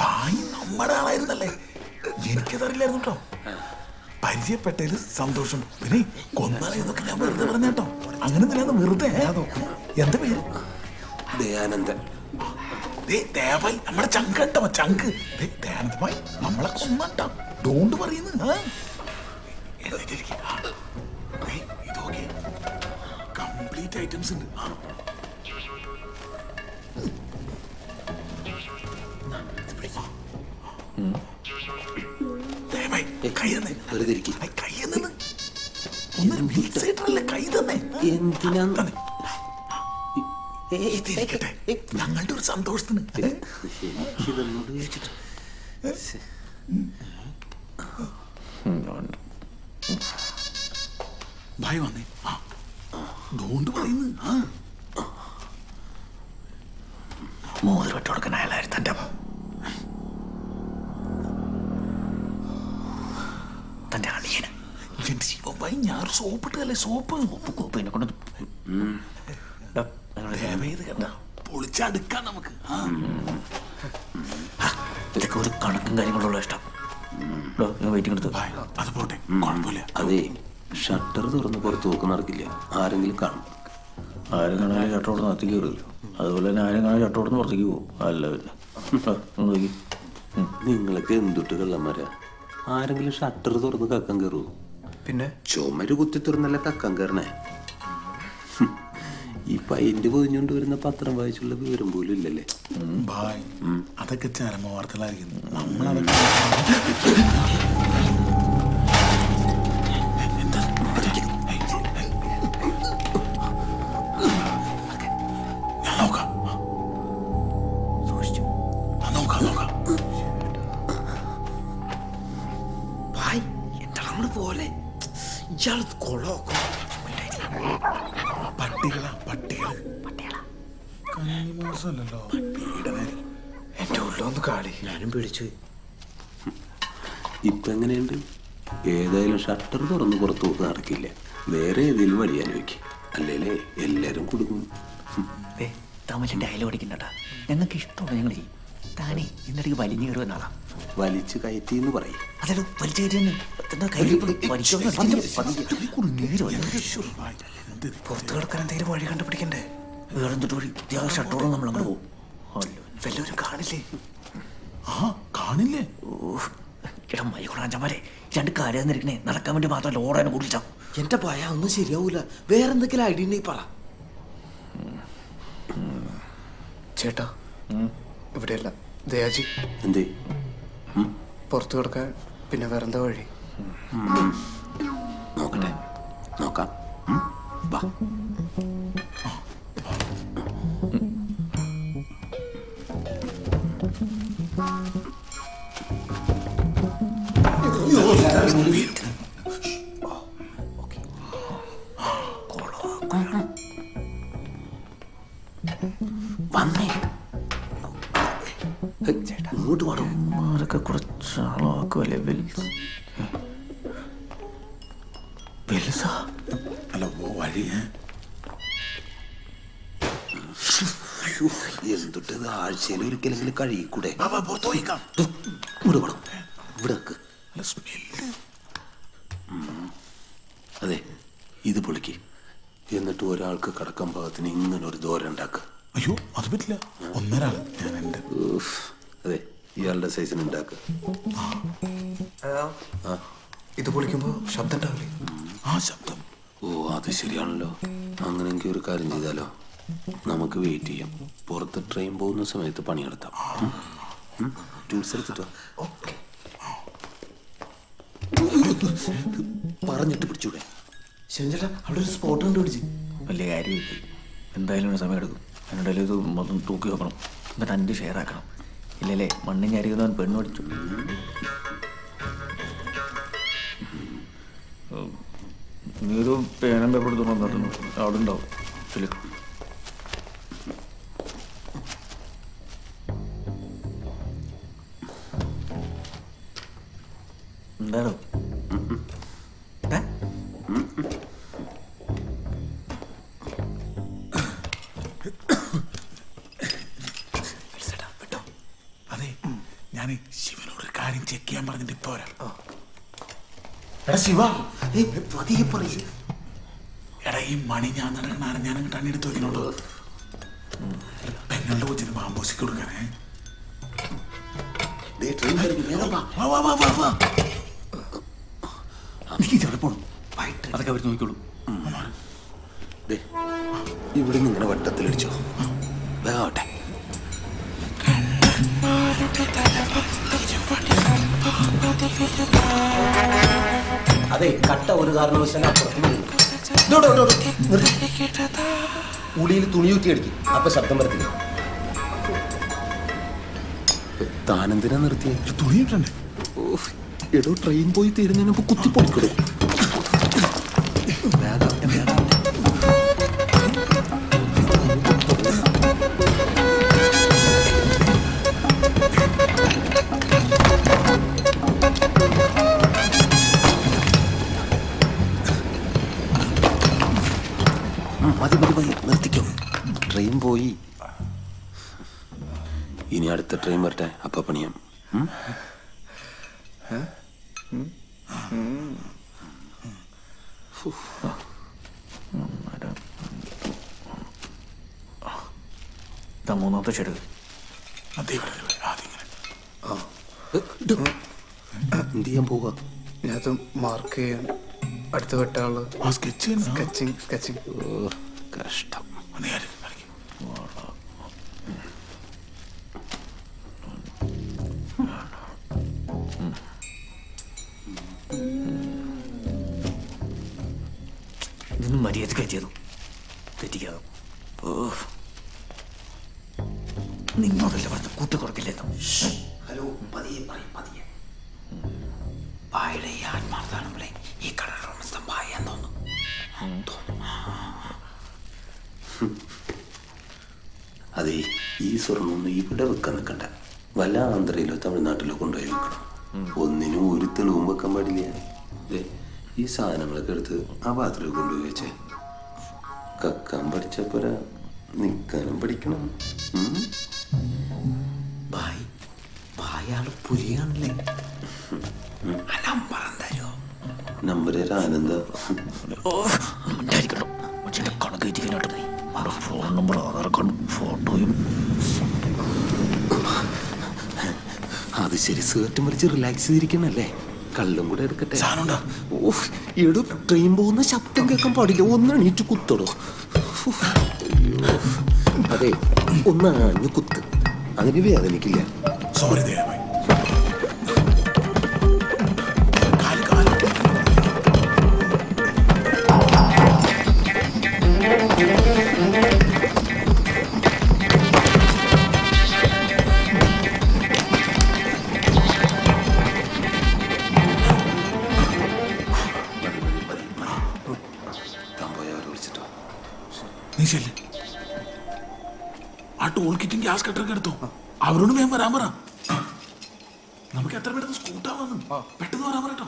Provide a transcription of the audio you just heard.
ഭായി നമ്മുടെ ആളായിരുന്നല്ലേ, എനിക്കതറിയില്ലായിരുന്നു കേട്ടോ. പരിചയപ്പെട്ടതിൽ സന്തോഷം. പിന്നെ കൊന്നാലെന്നൊക്കെ ഞാൻ വെറുതെ പറഞ്ഞേട്ടോ, അങ്ങനെ തന്നെ വെറുതെ. എന്താ പേര്? ദയാനന്ദൻ. ദേവായി നമ്മുടെ ചങ്ക് കേട്ടോ, ചങ്ക്. ദയാനന്ദമായി നമ്മളെ കൊന്നട്ടോ, ഡോണ്ട് പറയുന്നു. ഇതൊക്കെ കംപ്ലീറ്റ് ഐറ്റംസ് ഉണ്ട്. കൈ തന്നെ, കൈ തന്നെ. ഒന്നൊരു മിൽസേറ്ററല്ലേ, കൈ തന്നെ. എന്തിനാ? ഇതിരിക്കട്ടെ, ഞങ്ങളുടെ ഒരു സന്തോഷത്തിന്. ഭായി വന്നേ. ഡോണ്ട് പറയുന്നു. മോതിരട്ട് കൊടുക്കാൻ അയാളായിരുന്നു തന്റെ അളിയന്. ശിവഭായി ഞാൻ സോപ്പിട്ടല്ലേ, സോപ്പ് പിന്നെ കൊണ്ട് പൊളിച്ചടുക്കാൻ നമുക്ക്. ഇതൊക്കെ ഒരു കണക്കും കാര്യങ്ങളുള്ള ഇഷ്ടം. വെയിറ്റിംഗ് എടുത്ത് അത് പോട്ടെ, കുഴപ്പമില്ല. അതെ, ഷട്ടർ തുറന്ന് പുറത്ത് നോക്ക് നടക്കില്ല. ആരെങ്കിലും കാണും. ആരും കാണാനും ഷട്ടറോട് നടത്തി കയറില്ല. അതുപോലെ തന്നെ ആരും കാണാൻ ഷട്ടറോട് പുറത്തേക്ക് പോകും. അല്ല പിന്നെ നിങ്ങളൊക്കെ എന്തുട്ട് കള്ളന്മാരാ. ആരെങ്കിലും ഷട്ടർ തുറന്ന് കക്കാൻ കയറുമോ? പിന്നെ ചുമര് കുത്തി തുറന്നല്ല കക്കാൻ കയറണേ. ഈ പൈന്റ് പൊതിഞ്ഞുകൊണ്ട് വരുന്ന പത്രം വായിച്ചുള്ള വിവരം പോലും ഇല്ലല്ലേ. ഭായ് അതൊക്കെ ചരമ വാർത്തകളായിരിക്കും. നമ്മളതൊക്കെ പട്ടികളാ, പട്ടികള്. കന്നിമാസമല്ലല്ലോ, പട്ടിയിടനായിരിക്കും. എന്റെ ഉള്ളൊന്ന് കാളി, ഞാനും പേടിച്ചു. ഇപ്പൊ എങ്ങനെയുണ്ട്? ഏതായാലും ഷട്ടർ തുറന്ന് പുറത്ത് നോക്ക് നടക്കില്ല. വേറെ ഏതെങ്കിലും വഴി ആലോചിക്കും. അല്ലേലേ എല്ലാരും കൊടുക്കും. തമിഴ് ഡയലോഗ് അടിക്കണ്ടാ. ഞങ്ങൾക്ക് ഇഷ്ടമാണ്, ഞങ്ങൾ ചെയ്യും. താനേ ഇന്നടേക്ക് വലിഞ്ഞു കയറുക എന്നാളാ. വലിച്ചു കയറ്റി എന്ന് പറയും. അതല്ലോ വലിച്ചു കയറ്റി പുറത്തു കിടക്കാൻ എന്തെങ്കിലും വഴി കണ്ടുപിടിക്കണ്ടേ? വേറെന്തൊട്ട് വഴി? ഷട്ടോളം നമ്മൾ അങ്ങോട്ട് പോകും. വല്ലവരും കാണില്ലേ? കാണില്ലേ? ഇടാ മൈക്കുടാഞ്ചന്മാരെ, രണ്ട് കാര്യം തന്നിരിക്കണേ. നടക്കാൻ വേണ്ടി മാത്രമല്ല, ഓടാനും കൂടിച്ചാ. എന്റെ ഭയ ഒന്നും ശരിയാവൂല. വേറെന്തെങ്കിലും ഐഡിയ ഉണ്ടെങ്കിൽ പറ. ചേട്ടാ ഇവിടെയല്ല, ദയാജി. എന്തേ? പുറത്തു കിടക്കാൻ പിന്നെ വേറെന്താ വഴി? നോക്കട്ടെ, നോക്കാം. വാ. വന്നേ ചേട്ടാ, ഇങ്ങോട്ട് പാടോ. അതൊക്കെ കുറച്ച് ആളാക്കുമല്ലേ. വെൽസാ അല്ല വഴി. എന്തൊട്ട് ആഴ്ചയിൽ ഒരിക്കലെങ്കിലും കഴിക്കൂടെ? പുറത്തു പോയിക്കാം. ഇവിടെ പാടും, ഇവിടെ നിൽക്ക്. അതെ, ഇത് പൊളിക്ക്. എന്നിട്ട് ഒരാൾക്ക് കടക്കാൻ പാകത്തിന് ഇങ്ങനെ ഒരു ദോരം ഉണ്ടാക്കുക. അയ്യോ അത് പറ്റില്ല, ഒന്നൊരാള്. ഞാൻ എൻ്റെ അതെ, ഇയാളുടെ സൈസിന് ഉണ്ടാക്കുക. ഇത് പൊളിക്കുമ്പോ ശബ്ദം ഉണ്ടാവില്ലേ? ആ ശബ്ദം. ഓ അത് ശരിയാണല്ലോ. അങ്ങനെയെങ്കിൽ ഒരു കാര്യം ചെയ്താലോ, നമുക്ക് വെയിറ്റ് ചെയ്യാം. പുറത്ത് ട്രെയിൻ പോകുന്ന സമയത്ത് പണിയെടുത്താം. ടൂൾസ് എടുത്തിട്ടോ. പറഞ്ഞിട്ട് പിടിച്ചൂടെ? ശരിച്ചേട്ടാ, അവിടെ ഒരു സ്പോട്ട് കണ്ടുപിടിച്ച്. വലിയ കാര്യമില്ല. എന്തായാലും ഒരു സമയം എടുക്കും. അതിനിടയിൽ ഇത് മൊത്തം തൂക്കി വെക്കണം. എന്നിട്ട് 5 ഷെയർ ആക്കണം. ഇല്ലല്ലേ മണ്ണിന് അരിക്കുന്നവൻ പെണ്ണ് പഠിച്ചു. നീ ഒരു പേനം പേപ്പർ എടുത്ത് വന്നിട്ടുണ്ട്, അവിടെ ഉണ്ടാവും. ശരി, എന്താണോ? അതെ ഞാനേ ശിവനോട് കാര്യം ചെക്ക് ചെയ്യാൻ പറഞ്ഞിട്ട് ഇപ്പൊ വരാം. എടാ ശിവ, എടാ ഈ മണി ഞാൻ നടക്കണ ഞാൻ അങ്ങോട്ട് അണ്ണെടുത്ത് വെക്കണോട്ടോ. പെങ്ങളുടെ കൊച്ചിന് മാമ്പോസിക്ക് കൊടുക്കാനേ. വാ, വാ, വാ, വാ, വാ. അതൊക്കെ അവർ നോക്കിക്കോളൂ. ഇവിടെ നിന്ന് ഇങ്ങനെ വട്ടത്തിലടിച്ചോ. വേഗാവട്ടെ. അതെ, കട്ട ഒരു കാരണവശാലും അപ്പുറത്ത് ഉളിയിൽ തുണിയൂറ്റി അടിക്കും, അപ്പൊ ശബ്ദം വരത്തില്ല. താനെന്തിനാ നിർത്തിയേ? തുണി ഇട്ടണ്ടേ? എടോ ട്രെയിൻ പോയി തീരുന്നതിന് മുമ്പ് കുത്തി പൊടിക്കടോ. മതി മതി മതി, നിർത്തിക്കോ. ട്രെയിൻ പോയി. ഇനി അടുത്ത ട്രെയിൻ വരട്ടെ, അപ്പൊ പണിയാം. ഇതാ മൂന്നാമത്തെ ഷെഡ്. അതേ ആദ്യം എന്ത് ചെയ്യാൻ പോവാ? ഞാനത് മാർക്ക് ചെയ്യാൻ അടുത്ത് വെട്ടാള് ആ സ്കെച്ച് സ്കെച്ചിങ്. കഷ്ടം. ഇതൊന്നും മര്യാദക്ക് ചെയ്തു തെറ്റിക്കാതെ. നിന്നോടല്ലേ പറഞ്ഞ കൂട്ടി കൊടുക്കില്ലെന്നു. ഹലോ, പതിയെ പറയും, പതിയെ. ഭായിയുടെ ഈ ആത്മാർത്ഥാണല്ലേ ഈ കടൽ സംഭാവയാൻ തോന്നുന്നു. അതെ, ഈ സ്വർണ്ണമൊന്നും ഇവിടെ വെക്കാൻ നിൽക്കണ്ട. വല്ല ആന്ധ്രയിലോ തമിഴ്നാട്ടിലോ കൊണ്ടുപോയി വെക്കണം. ഒന്നിനും ഒരു തെളിവും വെക്കാൻ പാടില്ല. അതെ, ഈ സാധനങ്ങളൊക്കെ എടുത്ത് ആ പാത്രത്തിൽ കൊണ്ടുപോയി വെച്ചേ. കക്കാൻ പഠിച്ചപ്പോരാ, നിൽക്കാനും പഠിക്കണം. ഭായാള് പുലിയാണല്ലേ. നമ്പർ തരുമോ? നമ്പർ ആനന്ദ. ഉണ്ടായിരിക്കണം. പക്ഷേ കണക്ക് എത്തിക്കാനായിട്ട് നീ ഫോൺ നമ്പർ, ആധാർ കാർഡ്, ഫോട്ടോയും. അത് ശരി, സേർട്ടും വലിച്ച് റിലാക്സ് ചെയ്തിരിക്കണല്ലേ. കള്ളും കൂടെ എടുക്കട്ടെ. ഓഹ്, എടോ ട്രെയിൻ പോകുന്ന ശബ്ദം കേൾക്കാൻ പാടില്ല. ഒന്ന് എണീറ്റ് കുത്തടോ. അതെ, ഒന്ന് ആഞ്ഞു കുത്ത്, അതിന് വേദനിക്കില്ല. സോറി ദേവായി. നീ ചെല്ല്. ആ ടൂൾ കിറ്റും ഗ്യാസ് കട്ടറൊക്കെ എടുത്തോ. അവരോട് വേഗം വരാൻ പറ. നമുക്ക് എത്ര പെട്ടെന്ന് സ്കൂട്ടാവാന്ന്. പെട്ടെന്ന് വരാൻ പറയട്ടോ.